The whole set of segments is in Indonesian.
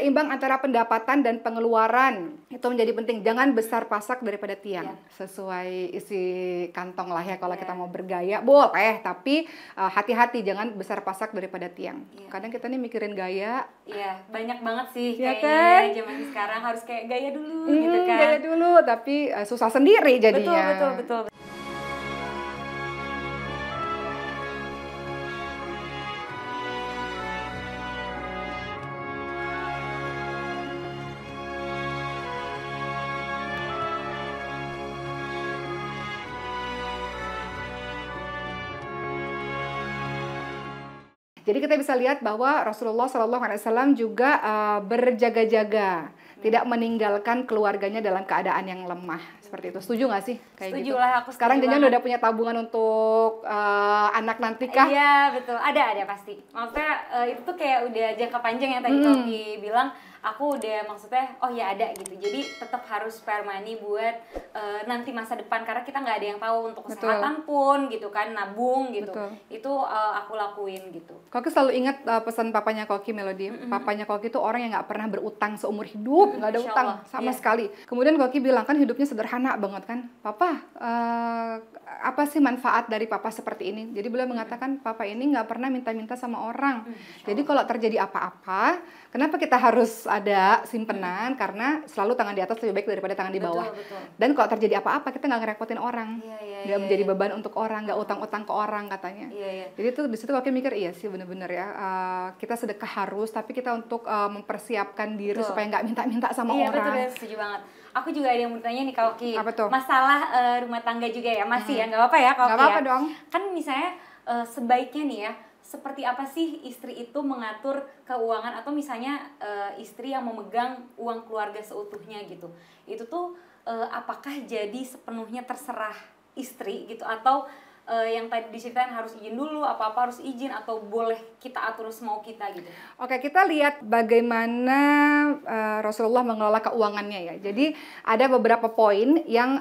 seimbang antara pendapatan dan pengeluaran. Itu menjadi penting. Jangan besar pasak daripada tiang. Sesuai isi kantong lah ya kalau kita mau bergaya. Boleh, tapi hati-hati jangan besar pasak daripada tiang. Kadang kita nih mikirin gaya. Iya, banyak banget sih Ya kayaknya zaman sekarang harus kayak gaya dulu gitu kan. Gaya dulu, tapi susah sendiri jadinya. Betul. Jadi kita bisa lihat bahwa Rasulullah SAW juga berjaga-jaga, tidak meninggalkan keluarganya dalam keadaan yang lemah. Seperti itu. Setuju nggak sih? Setuju lah, aku sekarang setuju Jangan udah punya tabungan untuk anak nanti kah? Iya, betul. Ada pasti. Maksudnya itu tuh kayak udah jangka panjang yang tadi Toki bilang. Aku udah maksudnya, oh ya ada gitu. Jadi tetap harus spare money buat nanti masa depan. Karena kita nggak ada yang tahu untuk kesehatan pun gitu kan, nabung gitu. Itu aku lakuin gitu. Koki selalu ingat pesan papanya Koki, Melody. Papanya Koki itu orang yang nggak pernah berutang seumur hidup. Nggak ada utang sama sekali. Kemudian Koki bilang kan hidupnya sederhana banget kan. Papa, apa sih manfaat dari papa seperti ini? Jadi beliau mengatakan, papa ini nggak pernah minta-minta sama orang. Jadi kalau terjadi apa-apa, kenapa kita harus ada simpenan? Karena selalu tangan di atas lebih baik daripada tangan di bawah. Dan kalau terjadi apa-apa, kita nggak ngerepotin orang. Nggak menjadi beban untuk orang, nggak utang-utang ke orang katanya. Jadi itu di situ Koki mikir, iya sih bener-bener ya. Kita sedekah harus, tapi kita untuk mempersiapkan diri supaya nggak minta-minta sama orang. Iya betul, setuju banget. Aku juga ada yang mau tanya nih Koki. Apa tuh? Masalah rumah tangga juga ya, masih ya, nggak apa-apa ya Koki. Nggak apa-apa dong. Kan misalnya sebaiknya nih ya, seperti apa sih istri itu mengatur keuangan, atau misalnya istri yang memegang uang keluarga seutuhnya gitu. Itu tuh apakah jadi sepenuhnya terserah istri gitu, atau yang tadi diceritain harus izin dulu, apa-apa harus izin, atau boleh kita atur semau kita gitu? Oke, kita lihat bagaimana Rasulullah mengelola keuangannya ya. Jadi ada beberapa poin yang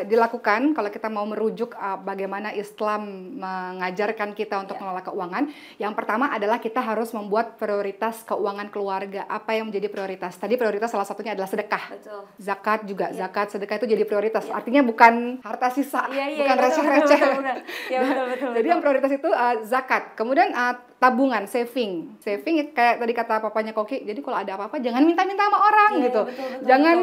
dilakukan kalau kita mau merujuk bagaimana Islam mengajarkan kita untuk mengelola keuangan. Yang pertama adalah kita harus membuat prioritas keuangan keluarga. Apa yang menjadi prioritas? Tadi prioritas salah satunya adalah sedekah. Betul. Zakat juga, zakat, sedekah itu jadi prioritas. Artinya bukan harta sisa, bukan receh-receh. Betul. Jadi yang prioritas itu zakat. Kemudian tabungan, saving kayak tadi kata papanya Koki. Jadi kalau ada apa-apa jangan minta-minta sama orang gitu. Jangan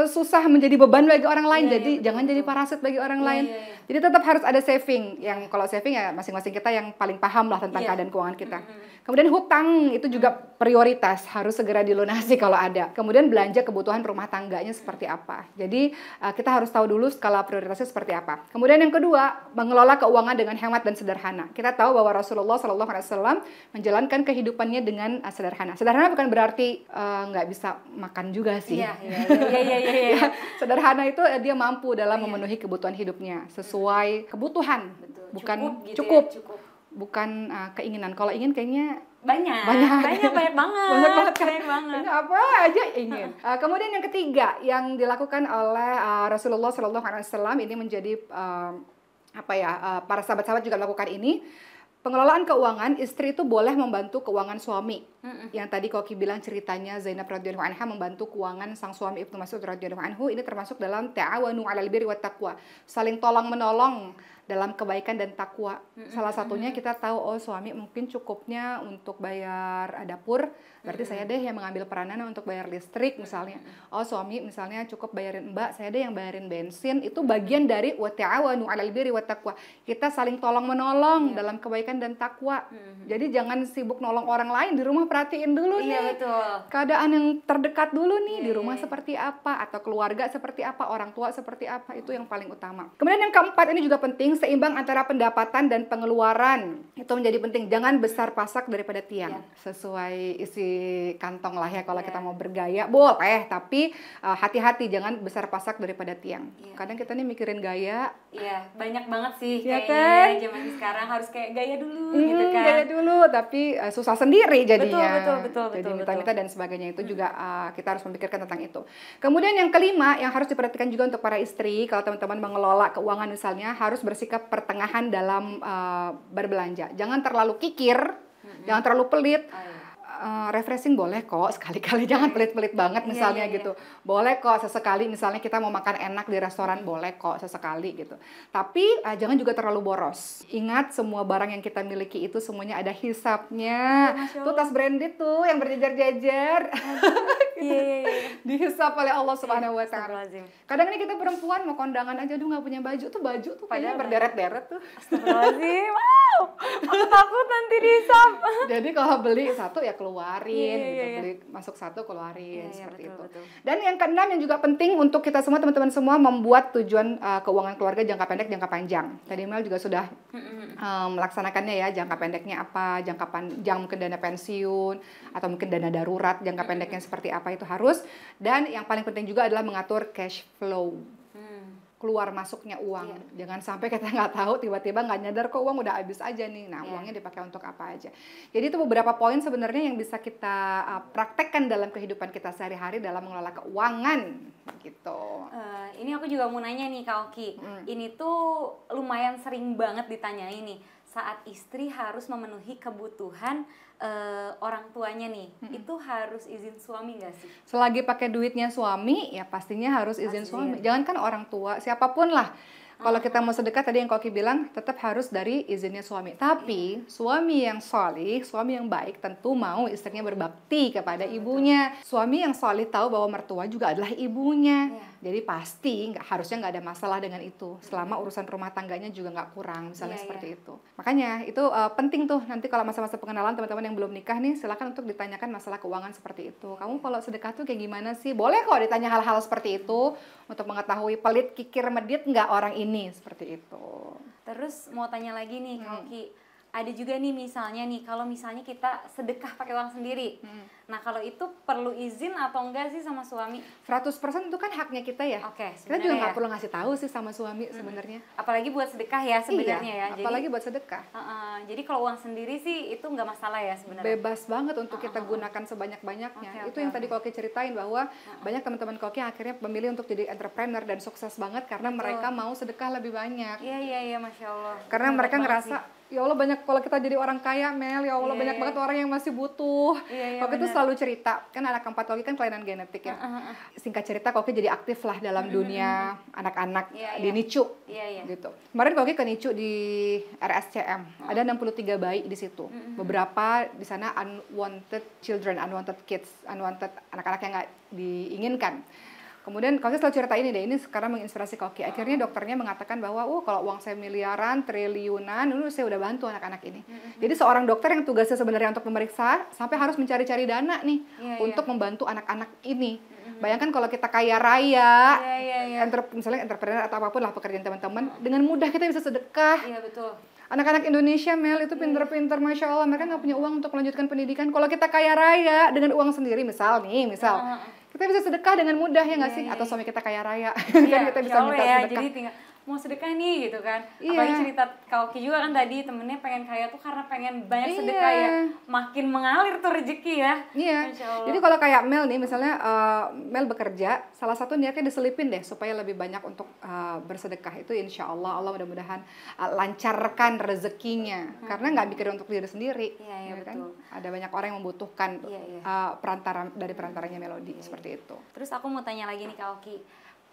susah menjadi beban bagi orang lain. Jadi jangan jadi parasit bagi orang lain. Jadi tetap harus ada saving. Yang kalau saving ya masing-masing kita yang paling paham lah tentang keadaan keuangan kita. Kemudian hutang itu juga prioritas, harus segera dilunasi kalau ada. Kemudian belanja kebutuhan rumah tangganya seperti apa. Jadi kita harus tahu dulu skala prioritasnya seperti apa. Kemudian yang kedua, mengelola keuangan dengan hemat dan sederhana. Kita tahu bahwa Rasulullah SAW menjalankan kehidupannya dengan sederhana. Sederhana bukan berarti nggak bisa makan juga sih. Iya. Sederhana itu dia mampu dalam memenuhi kebutuhan hidupnya sesuai kebutuhan. Bukan cukup. Bukan keinginan. Kalau ingin kayaknya banyak banget. Kayaknya apa aja ingin. Kemudian yang ketiga yang dilakukan oleh Rasulullah SAW ini menjadi para sahabat-sahabat juga melakukan ini. Pengelolaan keuangan, istri itu boleh membantu keuangan suami. Yang tadi Koki bilang ceritanya Zainab radhiyallahu anha membantu keuangan sang suami Ibnu Mas'ud radhiyallahu anhu, ini termasuk dalam ta'awanu 'alal birri wat taqwa. Saling tolong menolong dalam kebaikan dan takwa. Salah satunya kita tahu, oh suami mungkin cukupnya untuk bayar dapur, berarti saya deh yang mengambil peranan untuk bayar listrik misalnya. Oh suami misalnya cukup bayarin mbak, saya deh yang bayarin bensin. Itu bagian dari wa ta'awanu 'alal birri wat taqwa. Kita saling tolong menolong dalam kebaikan dan takwa. Jadi jangan sibuk nolong orang lain, di rumah perhatiin dulu nih. Keadaan yang terdekat dulu nih, di rumah seperti apa, atau keluarga seperti apa, orang tua seperti apa, itu yang paling utama. Kemudian yang keempat, ini juga penting, seimbang antara pendapatan dan pengeluaran. Itu menjadi penting. Jangan besar pasak daripada tiang. Sesuai isi kantong lah ya kalau kita mau bergaya. Boleh, tapi hati-hati jangan besar pasak daripada tiang. Kadang kita nih mikirin gaya. Iya, banyak banget sih kayaknya zaman sekarang harus kayak gaya dulu gitu kan. Gaya dulu, tapi susah sendiri jadinya. Betul. Jadi minta-minta dan sebagainya itu juga kita harus memikirkan tentang itu. Kemudian yang kelima yang harus diperhatikan juga untuk para istri, kalau teman-teman mengelola keuangan misalnya, harus bersikap pertengahan dalam berbelanja. Jangan terlalu kikir, jangan terlalu pelit. refreshing boleh kok sekali-kali, jangan pelit-pelit banget misalnya gitu. Boleh kok sesekali, misalnya kita mau makan enak di restoran boleh kok sesekali gitu. Tapi jangan juga terlalu boros. Ingat semua barang yang kita miliki itu semuanya ada hisapnya. Tuh tas branded tuh yang berjejer-jejer. Dihisap oleh Allah Subhanahu wa taala. Kadang ini kita perempuan mau kondangan aja nggak punya baju tuh kayaknya berderet-deret tuh. Astagfirullahaladzim. Wow. Aku takut nanti dihisap. Jadi kalau beli satu ya keluarin gitu. Beli masuk satu keluarin seperti itu. Dan yang keenam yang juga penting untuk kita semua, teman-teman semua, membuat tujuan keuangan keluarga jangka pendek, jangka panjang. Tadi Mel juga sudah melaksanakannya ya, jangka pendeknya apa, jangka panjang mungkin dana pensiun atau mungkin dana darurat, jangka pendeknya seperti apa itu harus. Dan yang paling penting juga adalah mengatur cash flow. Keluar masuknya uang. Jangan sampai kita nggak tahu, tiba-tiba nggak nyadar kok uang udah habis aja nih. Nah, uangnya dipakai untuk apa aja. Jadi itu beberapa poin sebenarnya yang bisa kita praktekkan dalam kehidupan kita sehari-hari dalam mengelola keuangan gitu. Ini aku juga mau nanya nih Kak Oki. Ini tuh lumayan sering banget ditanyain nih. Saat istri harus memenuhi kebutuhan orang tuanya nih, itu harus izin suami nggak sih? Selagi pakai duitnya suami, ya pastinya harus izin suami. Jangankan orang tua, siapapun lah. Kalau kita mau sedekah, tadi yang Koki bilang, tetap harus dari izinnya suami. Tapi suami yang solih, suami yang baik tentu mau istrinya berbakti kepada ibunya. Suami yang solih tahu bahwa mertua juga adalah ibunya. Jadi pasti harusnya nggak ada masalah dengan itu. Selama urusan rumah tangganya juga nggak kurang, misalnya seperti itu. Makanya itu penting tuh, nanti kalau masa-masa pengenalan teman-teman yang belum nikah nih, silakan untuk ditanyakan masalah keuangan seperti itu. Kamu kalau sedekah tuh kayak gimana sih? Boleh kok ditanya hal-hal seperti itu untuk mengetahui pelit, kikir, medit nggak orang ini, seperti itu. Terus mau tanya lagi nih, Kak Oki. Ada juga nih misalnya nih, kalau misalnya kita sedekah pakai uang sendiri. Nah, kalau itu perlu izin atau enggak sih sama suami? 100% itu kan haknya kita ya. Oke, kita juga nggak perlu ngasih tahu sih sama suami sebenarnya. Apalagi buat sedekah ya sebenarnya ya. Apalagi buat sedekah. Jadi kalau uang sendiri sih itu nggak masalah ya sebenarnya. Bebas banget untuk kita gunakan sebanyak-banyaknya. Itu yang tadi Koki ceritain bahwa banyak teman-teman Koki akhirnya memilih untuk jadi entrepreneur dan sukses banget karena mereka mau sedekah lebih banyak. Iya, Masya Allah. Karena mereka ngerasa, ya Allah banyak, kalau kita jadi orang kaya Mel, ya Allah banyak banget orang yang masih butuh. Koki tuh selalu cerita, kan anak keempat Koki kan kelainan genetik ya. Singkat cerita Koki jadi aktif lah dalam dunia anak-anak di NICU gitu. Kemarin Koki ke NICU di RSCM, ada 63 bayi di situ. Beberapa di sana unwanted children, unwanted kids, unwanted anak-anak yang nggak diinginkan. Kemudian Koki selalu cerita ini deh, ini sekarang menginspirasi Koki. Akhirnya dokternya mengatakan bahwa, kalau uang saya miliaran, triliunan, dulu saya udah bantu anak-anak ini. Jadi seorang dokter yang tugasnya sebenarnya untuk memeriksa, sampai harus mencari-cari dana nih untuk membantu anak-anak ini. Bayangkan kalau kita kaya raya, misalnya entrepreneur atau apapun lah pekerjaan teman-teman, dengan mudah kita bisa sedekah. Iya, betul. Anak-anak Indonesia, Mel, itu pinter-pinter, Masya Allah. Mereka nggak punya uang untuk melanjutkan pendidikan. Kalau kita kaya raya dengan uang sendiri, misal kita bisa sedekah dengan mudah ya nggak sih? Atau suami kita kaya raya, kan kita bisa minta sedekah. Jadi tinggal mau sedekah nih gitu kan. Apalagi cerita Kak Oki juga kan tadi, temennya pengen kaya tuh karena pengen banyak sedekah ya. Makin mengalir tuh rezeki ya. Jadi kalau kayak Mel nih, misalnya Mel bekerja, salah satu niatnya diselipin deh supaya lebih banyak untuk bersedekah. Itu insya Allah mudah-mudahan lancarkan rezekinya. Karena nggak mikir untuk diri sendiri. Iya, kan? betul. Ada banyak orang yang membutuhkan perantaranya Melody seperti itu. Terus aku mau tanya lagi nih Kak Oki,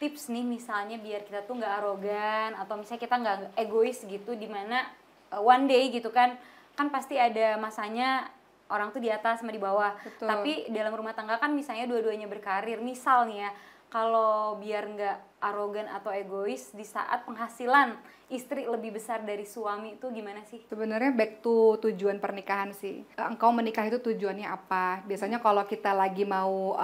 tips nih misalnya biar kita tuh nggak arogan atau misalnya kita nggak egois gitu, dimana one day gitu kan pasti ada masanya orang tuh di atas sama di bawah. Betul. Tapi dalam rumah tangga kan misalnya dua-duanya berkarir, misal nih ya, kalau biar nggak arogan atau egois di saat penghasilan istri lebih besar dari suami itu gimana sih? Sebenarnya back to tujuan pernikahan sih. Engkau menikah itu tujuannya apa? Biasanya kalau kita lagi mau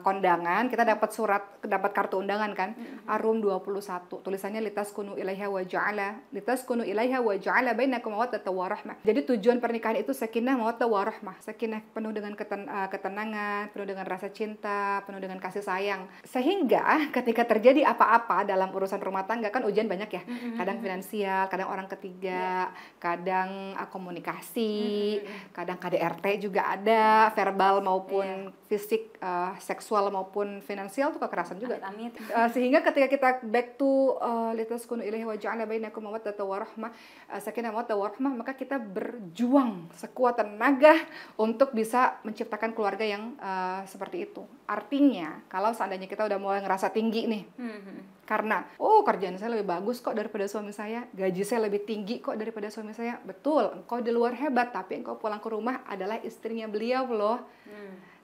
kondangan, kita dapat kartu undangan kan? Arum 21. Tulisannya litaskunu ilaiha wa ja'ala bainakum mawaddatan wa rahmah. Jadi tujuan pernikahan itu sakinah mawaddah wa rahmah. Sakinah penuh dengan ketenangan, penuh dengan rasa cinta, penuh dengan kasih sayang. Sehingga ketika terjadi apa apa-apa dalam urusan rumah tangga kan ujian banyak ya. Kadang finansial, kadang orang ketiga, kadang komunikasi, kadang KDRT juga ada, verbal maupun fisik, seksual maupun finansial tuh kekerasan juga. Amit-amit. Sehingga ketika kita back to litaskunu ilaihi wa ja'ala bainakum mawaddatan wa rahmah, sakinah mawaddah wa rahmah, maka kita berjuang sekuat tenaga untuk bisa menciptakan keluarga yang seperti itu. Artinya, kalau seandainya kita udah mulai ngerasa tinggi nih, karena kerjaan saya lebih bagus kok daripada suami saya, gaji saya lebih tinggi kok daripada suami saya, betul, engkau di luar hebat, tapi engkau pulang ke rumah adalah istrinya beliau loh.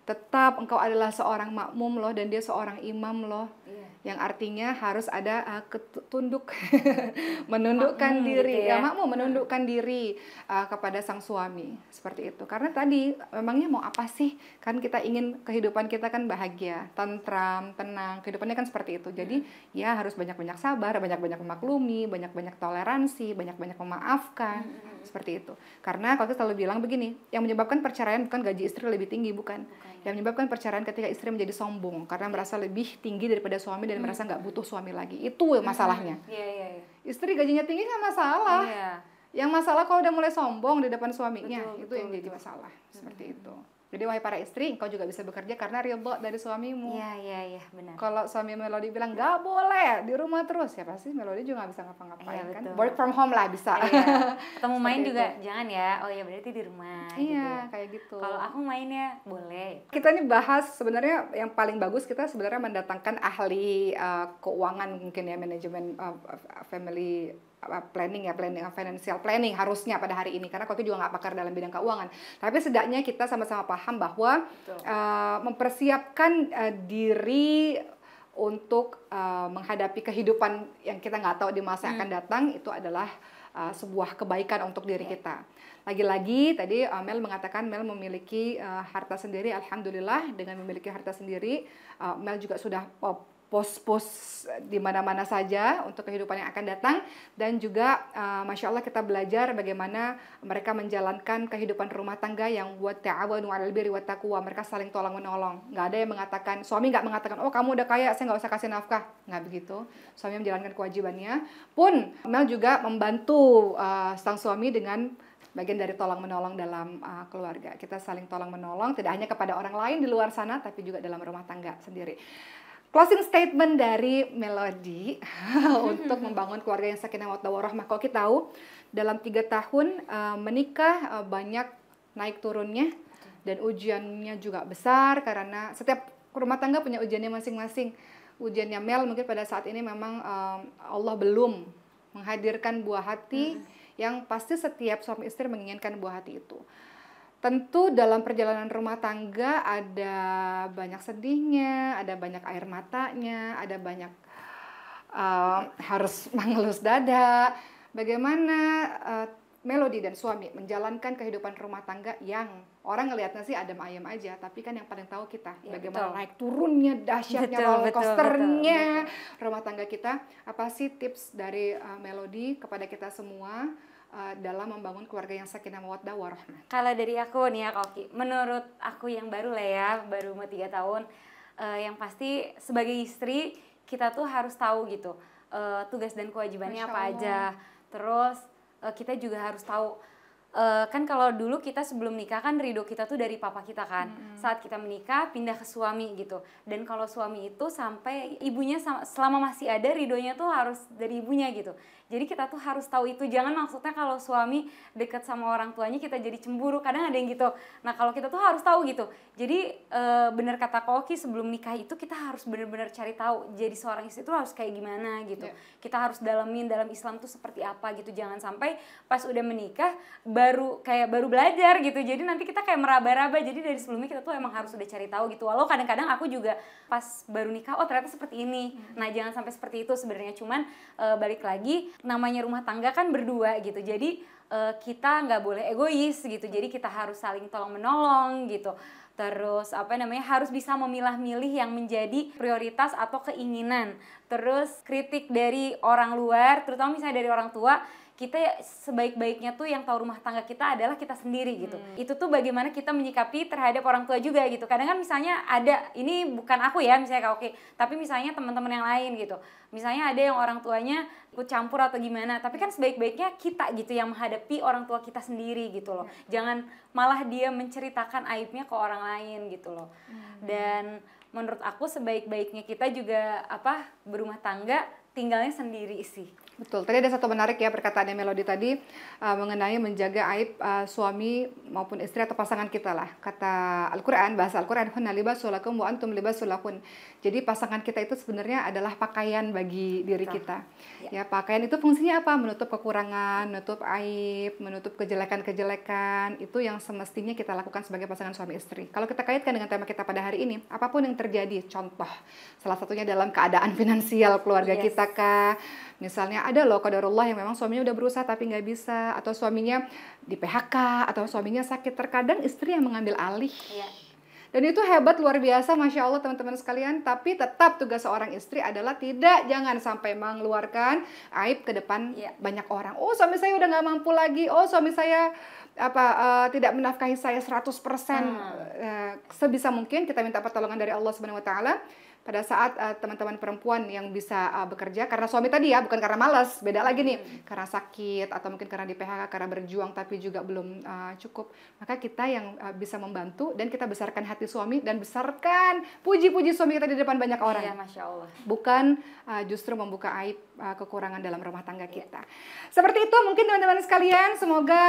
Tetap engkau adalah seorang makmum loh, dan dia seorang imam loh. Yang artinya harus ada tunduk, menundukkan diri, gitu ya. Makmum menundukkan diri kepada sang suami, seperti itu. Karena tadi memangnya mau apa sih? Kan kita ingin kehidupan kita kan bahagia, tentram, tenang. Kehidupannya kan seperti itu. Jadi ya harus banyak-banyak sabar, banyak-banyak memaklumi, banyak-banyak toleransi, banyak-banyak memaafkan, seperti itu. Karena kalau kita selalu bilang begini, yang menyebabkan perceraian bukan gaji istri lebih tinggi, bukan. Yang menyebabkan perceraian ketika istri menjadi sombong karena merasa lebih tinggi daripada suami dan merasa nggak butuh suami lagi. Itu masalahnya. Istri gajinya tinggi nggak masalah. Yang masalah kalau udah mulai sombong di depan suaminya, itu yang jadi masalah. Seperti itu. Jadi wahai para istri, engkau juga bisa bekerja karena ridho dari suamimu. Iya, benar. Kalau suami Melody bilang nggak boleh di rumah terus, ya pasti Melody juga nggak bisa ngapa-ngapain kan. Work from home lah bisa. Ketemu main juga jangan ya. Oh ya berarti di rumah. Iya, kayak gitu. Kalau aku mainnya boleh. Kita ini bahas sebenarnya yang paling bagus kita sebenarnya mendatangkan ahli keuangan mungkin ya, manajemen family planning financial planning harusnya pada hari ini, karena Koki juga nggak pakar dalam bidang keuangan, tapi setidaknya kita sama-sama paham bahwa mempersiapkan diri untuk menghadapi kehidupan yang kita nggak tahu di masa yang akan datang itu adalah sebuah kebaikan untuk diri kita. Lagi-lagi tadi Mel mengatakan Mel memiliki harta sendiri, alhamdulillah. Dengan memiliki harta sendiri, Mel juga sudah pos-pos di mana-mana saja untuk kehidupan yang akan datang, dan juga Masya Allah kita belajar bagaimana mereka menjalankan kehidupan rumah tangga yang wa ta'awanu 'alal birri wat taqwa. Mereka saling tolong-menolong. Nggak ada yang mengatakan, suami nggak mengatakan, oh kamu udah kaya, saya nggak usah kasih nafkah. Nggak begitu. Suami menjalankan kewajibannya. Pun Mel juga membantu sang suami dengan bagian dari tolong-menolong dalam keluarga. Kita saling tolong-menolong, tidak hanya kepada orang lain di luar sana, tapi juga dalam rumah tangga sendiri. Closing statement dari Melody untuk membangun keluarga yang sakinah mawaddah warahmah. Kalau kita tahu dalam 3 tahun menikah banyak naik turunnya, dan ujiannya juga besar karena setiap rumah tangga punya ujiannya masing-masing. Ujiannya Mel mungkin pada saat ini memang Allah belum menghadirkan buah hati yang pasti setiap suami istri menginginkan buah hati itu. Tentu dalam perjalanan rumah tangga ada banyak sedihnya, ada banyak air matanya, ada banyak harus mengelus dada. Bagaimana Melody dan suami menjalankan kehidupan rumah tangga yang orang ngelihatnya sih adem ayem aja, tapi kan yang paling tahu kita. Bagaimana naik turunnya, dahsyatnya, roller coasternya rumah tangga kita. Apa sih tips dari Melody kepada kita semua dalam membangun keluarga yang sakinah mawaddah warahmah? Kalau dari aku nih ya Koki, menurut aku yang baru lah ya, baru mau 3 tahun, yang pasti sebagai istri kita tuh harus tahu gitu tugas dan kewajibannya apa aja. Terus kita juga harus tahu kan kalau dulu kita sebelum nikah kan ridho kita tuh dari papa kita kan. Saat kita menikah pindah ke suami gitu. Dan kalau suami itu sampai ibunya selama masih ada ridhonya tuh harus dari ibunya gitu. Jadi kita tuh harus tahu itu. Jangan maksudnya kalau suami dekat sama orang tuanya kita jadi cemburu. Kadang ada yang gitu. Nah kalau kita tuh harus tahu gitu. Jadi benar kata Koki, sebelum nikah itu kita harus benar-benar cari tahu. Jadi seorang istri itu harus kayak gimana gitu. Kita harus dalamin dalam Islam tuh seperti apa gitu. Jangan sampai pas udah menikah baru belajar gitu. Jadi nanti kita kayak meraba-raba. Jadi dari sebelumnya kita tuh emang harus udah cari tahu gitu. Walau kadang-kadang aku juga pas baru nikah, oh ternyata seperti ini. Nah jangan sampai seperti itu sebenarnya. Cuman balik lagi, namanya rumah tangga kan berdua gitu. Jadi kita nggak boleh egois gitu. Jadi kita harus saling tolong-menolong gitu. Terus harus bisa memilah-milih yang menjadi prioritas atau keinginan. Terus kritik dari orang luar, terutama misalnya dari orang tua, kita sebaik-baiknya tuh yang tahu rumah tangga kita adalah kita sendiri gitu. Itu tuh bagaimana kita menyikapi terhadap orang tua juga gitu. Kadang kan misalnya ada, ini bukan aku ya misalnya Kak Oki, tapi misalnya teman-teman yang lain gitu. Misalnya ada yang orang tuanya ikut campur atau gimana, tapi kan sebaik-baiknya kita gitu yang menghadapi orang tua kita sendiri gitu loh. Jangan malah dia menceritakan aibnya ke orang lain gitu loh. Dan menurut aku sebaik-baiknya kita juga berumah tangga tinggalnya sendiri sih. Betul, tadi ada satu menarik ya perkataannya Melody tadi mengenai menjaga aib suami maupun istri atau pasangan kita lah. Kata Al-Quran, bahasa Al-Quran, hunna libasul lakum wa antum libasul lahun. Jadi pasangan kita itu sebenarnya adalah pakaian bagi diri kita. Ya, pakaian itu fungsinya apa? Menutup kekurangan, menutup aib, menutup kejelekan-kejelekan. Itu yang semestinya kita lakukan sebagai pasangan suami istri. Kalau kita kaitkan dengan tema kita pada hari ini, apapun yang terjadi, contoh, salah satunya dalam keadaan finansial keluarga kita kah, misalnya ada loh qadarullah yang memang suaminya udah berusaha tapi nggak bisa, atau suaminya di PHK, atau suaminya sakit, terkadang istri yang mengambil alih. Dan itu hebat, luar biasa, Masya Allah teman-teman sekalian. Tapi tetap tugas seorang istri adalah jangan sampai mengeluarkan aib ke depan banyak orang. Oh, suami saya udah nggak mampu lagi. Oh, suami saya tidak menafkahi saya 100%. Sebisa mungkin kita minta pertolongan dari Allah Subhanahu Wa Taala. Pada saat teman-teman perempuan yang bisa bekerja karena suami tadi ya, bukan karena malas, beda lagi nih, karena sakit atau mungkin karena di PHK, karena berjuang tapi juga belum cukup, maka kita yang bisa membantu dan kita besarkan hati suami dan besarkan puji-puji suami kita di depan banyak orang. Iya, Masya Allah. Bukan justru membuka aib kekurangan dalam rumah tangga kita. Seperti itu mungkin teman-teman sekalian, semoga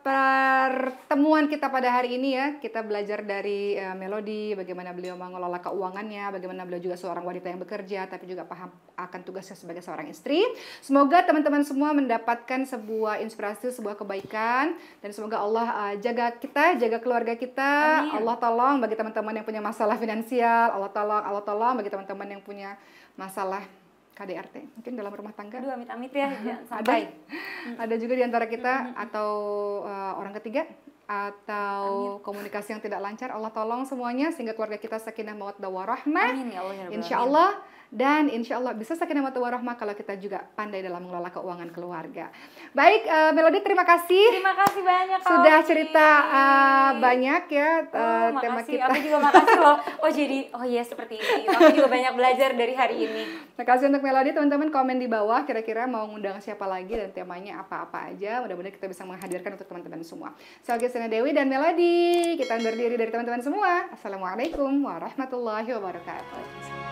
pertemuan kita pada hari ini ya, kita belajar dari Melody, bagaimana beliau mengelola keuangannya, bagaimana beliau juga seorang wanita yang bekerja, tapi juga paham akan tugasnya sebagai seorang istri. Semoga teman-teman semua mendapatkan sebuah inspirasi, sebuah kebaikan, dan semoga Allah jaga kita, jaga keluarga kita. Amin. Allah tolong bagi teman-teman yang punya masalah finansial, Allah tolong bagi teman-teman yang punya masalah KDRT, mungkin dalam rumah tangga. Aduh, amit-amit ya, jangan sampai. Ada juga di antara kita atau orang ketiga atau komunikasi yang tidak lancar, Allah tolong semuanya sehingga keluarga kita sakinah mawaddah warahmah. Amin ya Allah. Insyaallah. Dan insya Allah bisa sakinah mawaddah warahmah kalau kita juga pandai dalam mengelola keuangan keluarga. Baik, Melody, terima kasih. Terima kasih banyak sudah cerita banyak ya tema kita. Aku juga makasih loh. Oh iya seperti ini. Aku juga banyak belajar dari hari ini. Terima kasih untuk Melody. Teman-teman komen di bawah kira-kira mau ngundang siapa lagi dan temanya apa-apa aja. Mudah-mudahan kita bisa menghadirkan untuk teman-teman semua. Saya Gesena Dewi dan Melody. Kita undur diri dari teman-teman semua. Assalamualaikum warahmatullahi wabarakatuh.